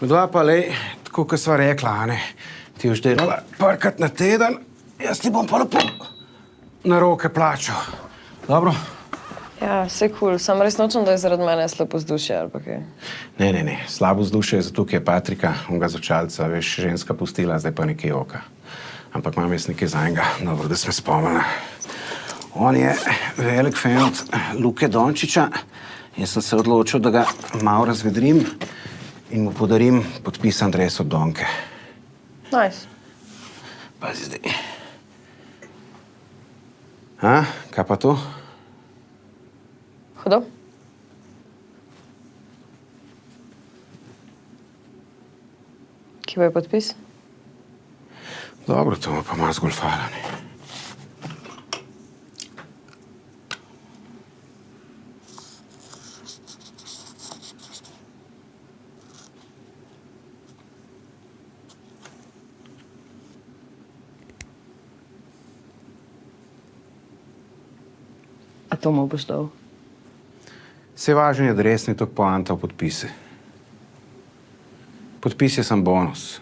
Dva pa lej, tako kot sva rekla, a ne, ti boš delala parkrat na teden, jaz ti bom pa lepo na roke plačal. Dobro? Ja, vse kul, sam res nočem, da je zaradi mene slabo vzdušje ali pa kaj. Ne, slabo vzdušje je zato, ker je Patrika, onega zočalca, veš, ženska pustila, zdaj pa nekaj oka. Ampak imam jaz nekaj za enega, dobro, da sem spomnila. On je velik fan od Luke Dončića. Jaz sem se odločil, da ga malo razvedrim in mu podarim podpisan dres od Donke. Nice. Pazi zdaj. Kaj pa to? Hudo? Kje bo je podpis? Dobro, to bo pa malo zgolfalo, ne. A to mu boš dal? Vse važen je dres, ni toliko poanta v podpise. Podpis je sam bonus.